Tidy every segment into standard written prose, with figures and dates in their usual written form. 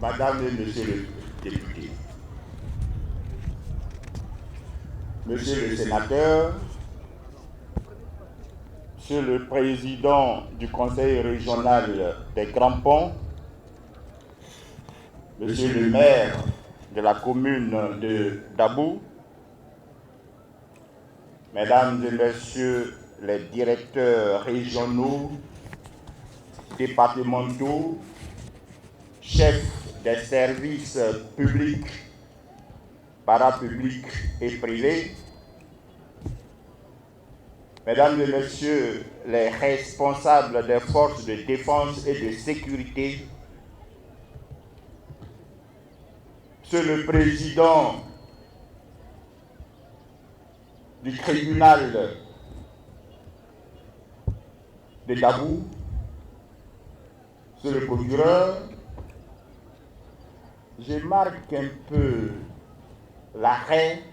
Madame et Monsieur le député, Monsieur le sénateur, Monsieur le président du conseil régional des Grands Ponts, Monsieur le maire de la commune de Dabou, Mesdames et Messieurs les directeurs régionaux, départementaux, chefs des services publics, parapublics et privés, Mesdames et Messieurs les responsables des forces de défense et de sécurité, Monsieur le Président du tribunal de Dabou, Monsieur le procureur, je marque un peu l'arrêt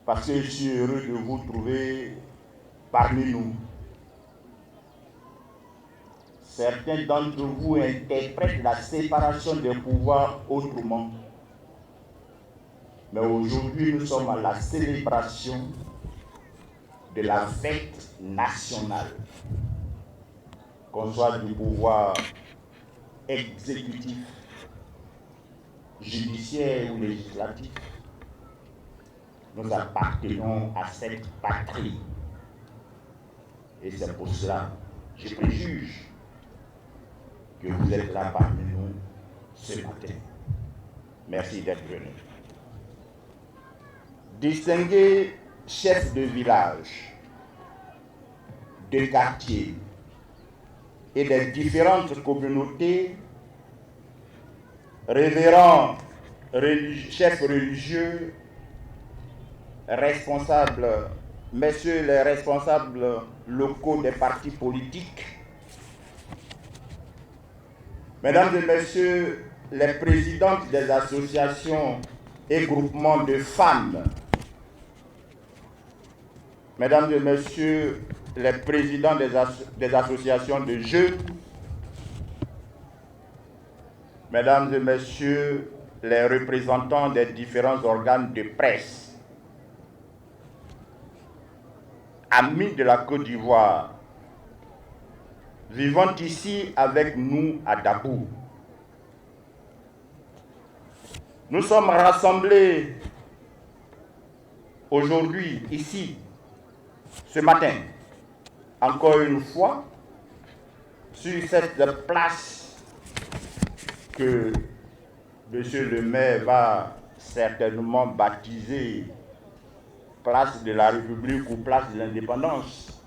parce que je suis heureux de vous trouver parmi nous. Certains d'entre vous interprètent la séparation des pouvoirs autrement. Mais aujourd'hui, nous sommes à la célébration de la fête nationale. Qu'on soit du pouvoir exécutif, judiciaire ou législatif, nous appartenons à cette patrie. Et c'est pour cela que je préjuge que vous êtes là parmi nous ce matin. Merci d'être venu. Distingués chefs de village, de quartier et des différentes communautés, révérends chefs religieux, responsables, messieurs les responsables locaux des partis politiques, mesdames et messieurs les présidentes des associations et groupements de femmes, mesdames et messieurs les présidents des associations de jeunes, mesdames et messieurs les représentants des différents organes de presse, amis de la Côte d'Ivoire, vivant ici avec nous à Dabou. Nous sommes rassemblés aujourd'hui, ici, ce matin, encore une fois, sur cette place que Monsieur le maire va certainement baptiser place de la République ou place de l'indépendance,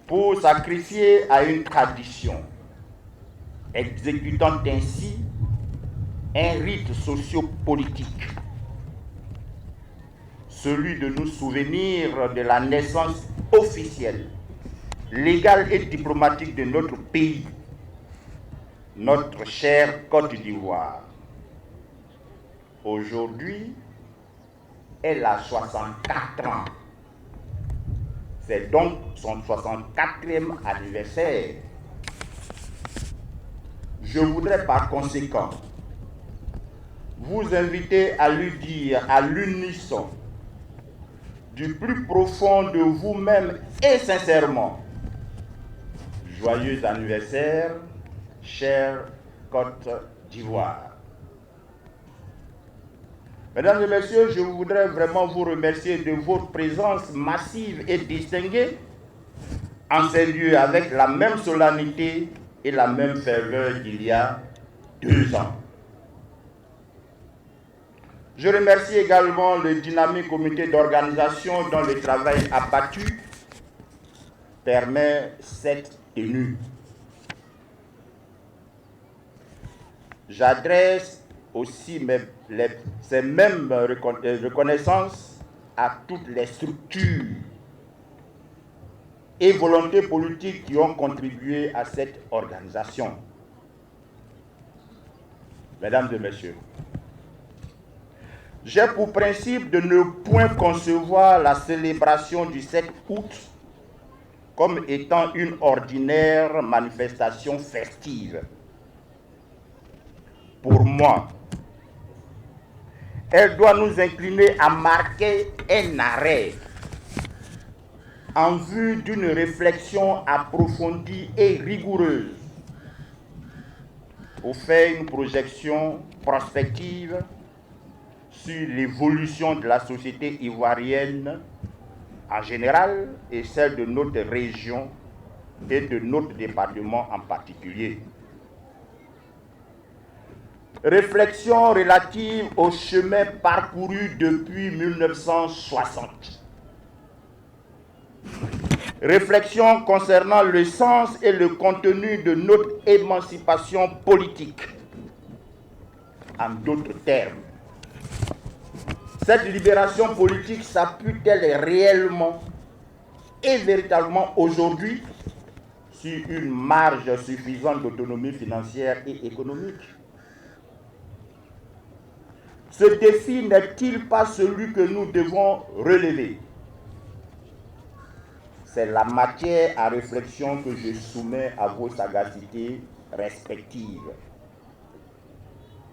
pour sacrifier à une tradition, exécutant ainsi un rite socio-politique, celui de nous souvenir de la naissance officielle, légale et diplomatique de notre pays, notre chère Côte d'Ivoire. Aujourd'hui, elle a 64 ans. C'est donc son 64e anniversaire. Je voudrais par conséquent vous inviter à lui dire à l'unisson, du plus profond de vous-même et sincèrement, joyeux anniversaire, chère Côte d'Ivoire. Mesdames et messieurs, je voudrais vraiment vous remercier de votre présence massive et distinguée en ces lieux avec la même solennité et la même ferveur qu'il y a 2 ans. Je remercie également le dynamique comité d'organisation dont le travail abattu permet cette tenue. J'adresse aussi ces mêmes reconnaissances à toutes les structures et volontés politiques qui ont contribué à cette organisation. Mesdames et messieurs, j'ai pour principe de ne point concevoir la célébration du 7 août comme étant une ordinaire manifestation festive. Pour moi, elle doit nous incliner à marquer un arrêt en vue d'une réflexion approfondie et rigoureuse pour faire une projection prospective sur l'évolution de la société ivoirienne en général et celle de notre région et de notre département en particulier. Réflexion relative au chemin parcouru depuis 1960. Réflexion concernant le sens et le contenu de notre émancipation politique. En d'autres termes, cette libération politique s'appuie-t-elle réellement et véritablement aujourd'hui sur une marge suffisante d'autonomie financière et économique? Ce défi n'est-il pas celui que nous devons relever? C'est la matière à réflexion que je soumets à vos sagacités respectives.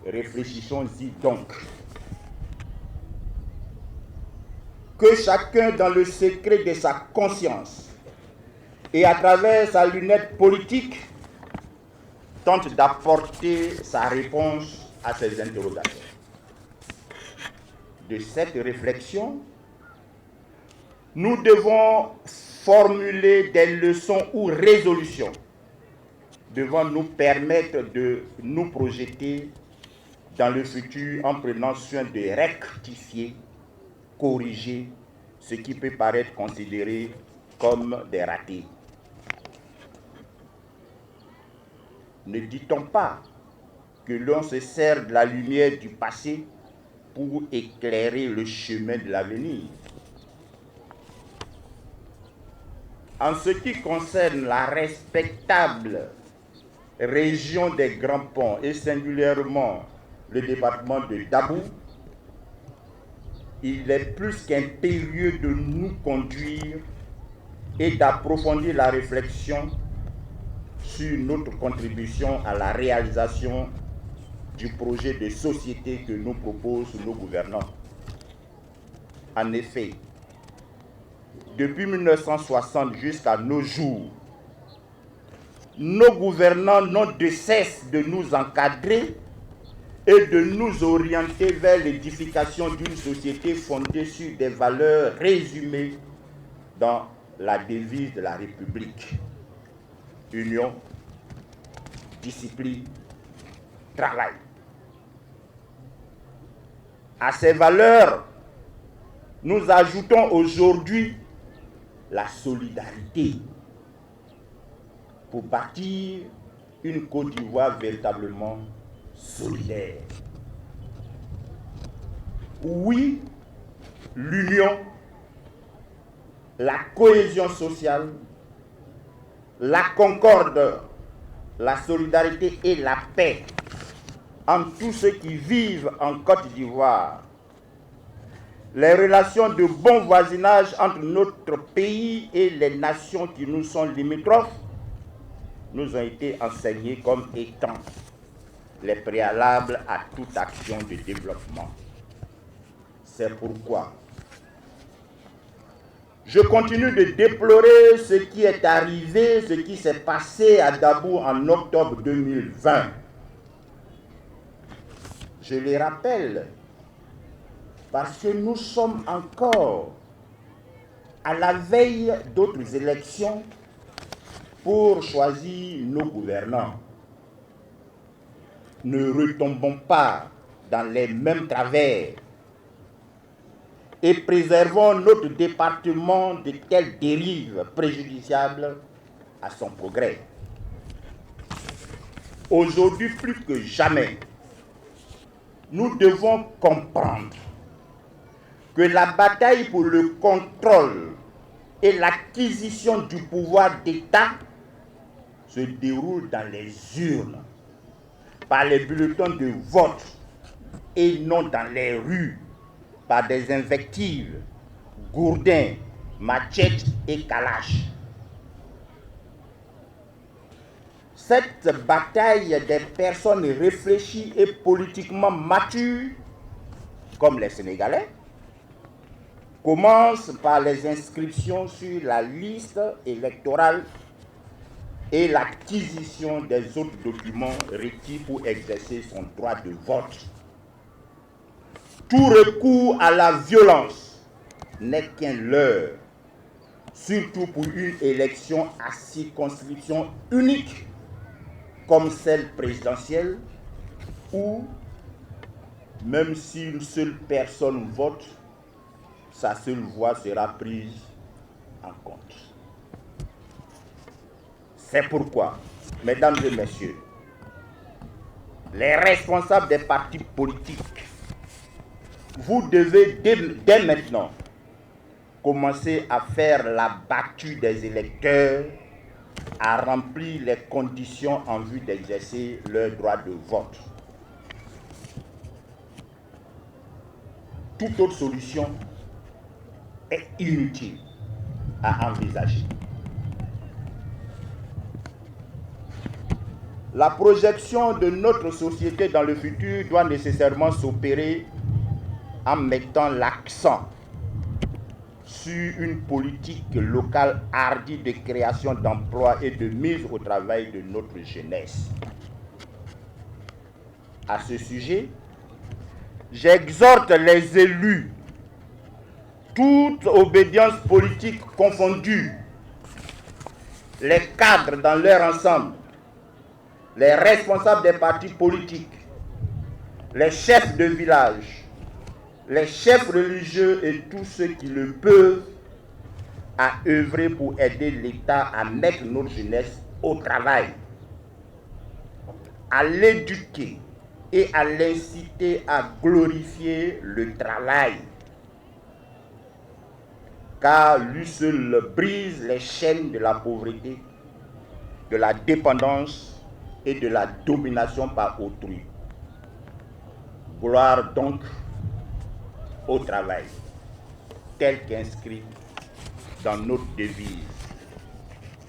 Réfléchissons-y donc. Que chacun, dans le secret de sa conscience et à travers sa lunette politique, tente d'apporter sa réponse à ces interrogations. De cette réflexion, nous devons formuler des leçons ou résolutions devant nous permettre de nous projeter dans le futur en prenant soin de rectifier, corriger ce qui peut paraître considéré comme des ratés. Ne dit-on pas que l'on se sert de la lumière du passé pour éclairer le chemin de l'avenir? En ce qui concerne la respectable région des Grands Ponts et singulièrement le département de Dabou, il est plus qu'impérieux de nous conduire et d'approfondir la réflexion sur notre contribution à la réalisation du projet de société que nous proposent nos gouvernants. En effet, depuis 1960 jusqu'à nos jours, nos gouvernants n'ont de cesse de nous encadrer et de nous orienter vers l'édification d'une société fondée sur des valeurs résumées dans la devise de la République. Union, discipline, travail. À ces valeurs, nous ajoutons aujourd'hui la solidarité pour bâtir une Côte d'Ivoire véritablement solidaire. Oui, l'union, la cohésion sociale, la concorde, la solidarité et la paix entre tous ceux qui vivent en Côte d'Ivoire. Les relations de bon voisinage entre notre pays et les nations qui nous sont limitrophes nous ont été enseignées comme étant les préalables à toute action de développement. C'est pourquoi je continue de déplorer ce qui est arrivé, ce qui s'est passé à Dabou en octobre 2020. Je les rappelle parce que nous sommes encore à la veille d'autres élections pour choisir nos gouvernants. Ne retombons pas dans les mêmes travers et préservons notre département de telles dérives préjudiciables à son progrès. Aujourd'hui, plus que jamais, nous devons comprendre que la bataille pour le contrôle et l'acquisition du pouvoir d'État se déroule dans les urnes, par les bulletins de vote et non dans les rues, par des invectives, gourdins, machettes et calaches. cette bataille des personnes réfléchies et politiquement matures, comme les Sénégalais, commence par les inscriptions sur la liste électorale et l'acquisition des autres documents requis pour exercer son droit de vote. Tout recours à la violence n'est qu'un leurre, surtout pour une élection à circonscription unique comme celle présidentielle, où même si une seule personne vote, sa seule voix sera prise en compte. C'est pourquoi, mesdames et messieurs, les responsables des partis politiques, vous devez dès maintenant commencer à faire la battue des électeurs, à remplir les conditions en vue d'exercer leur droit de vote. Toute autre solution est inutile à envisager. La projection de notre société dans le futur doit nécessairement s'opérer en mettant l'accent sur une politique locale hardie de création d'emplois et de mise au travail de notre jeunesse. À ce sujet, j'exhorte les élus, toute obédience politique confondue, les cadres dans leur ensemble, les responsables des partis politiques, les chefs de village, les chefs religieux et tous ceux qui le peuvent à œuvrer pour aider l'État à mettre notre jeunesse au travail, à l'éduquer et à l'inciter à glorifier le travail, car lui seul brise les chaînes de la pauvreté, de la dépendance et de la domination par autrui. Gloire donc au travail, tel qu'inscrit dans notre devise,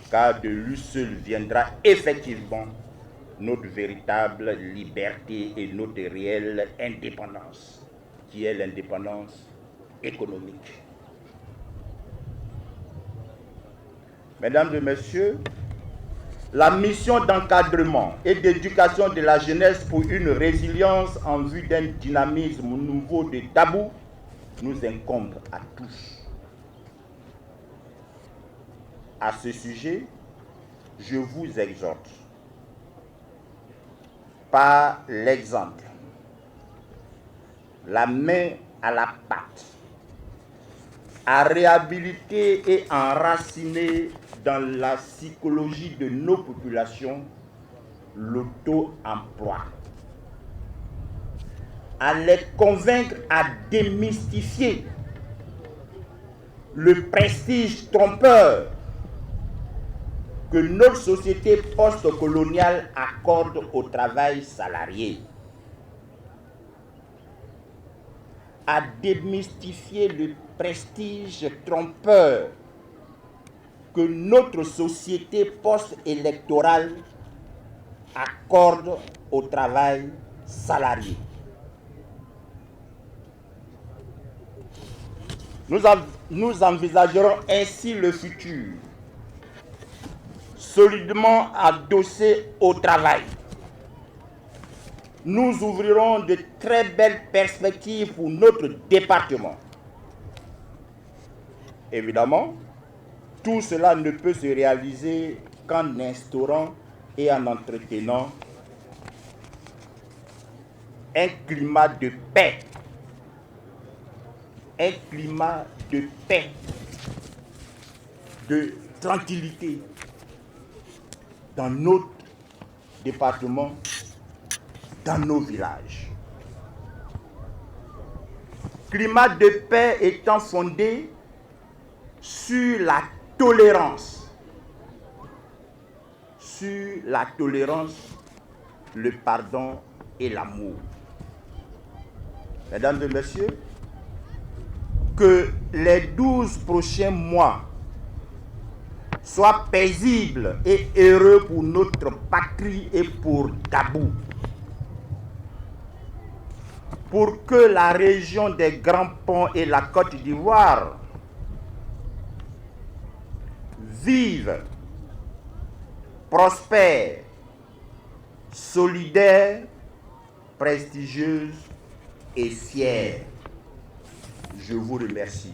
car de lui seul viendra effectivement notre véritable liberté et notre réelle indépendance, qui est l'indépendance économique. Mesdames et messieurs, la mission d'encadrement et d'éducation de la jeunesse pour une résilience en vue d'un dynamisme nouveau de Dabou nous incombe à tous. À ce sujet, je vous exhorte, par l'exemple, la main à la pâte, à réhabiliter et enraciner dans la psychologie de nos populations l'auto-emploi, à les convaincre à démystifier le prestige trompeur que notre société post-coloniale accorde au travail salarié, à démystifier le prestige trompeur que notre société post-électorale accorde au travail salarié. Nous envisagerons ainsi le futur, solidement adossé au travail. Nous ouvrirons de très belles perspectives pour notre département. Évidemment, tout cela ne peut se réaliser qu'en instaurant et en entretenant un climat de paix. Un climat de paix, de tranquillité dans notre département, dans nos villages. Climat de paix étant fondé sur la tolérance, le pardon et l'amour. Mesdames et messieurs, que les 12 prochains mois soit paisible et heureux pour notre patrie et pour Dabou. Pour que la région des Grands Ponts et la Côte d'Ivoire vive, prospère, solidaire, prestigieuse et fière. Je vous remercie.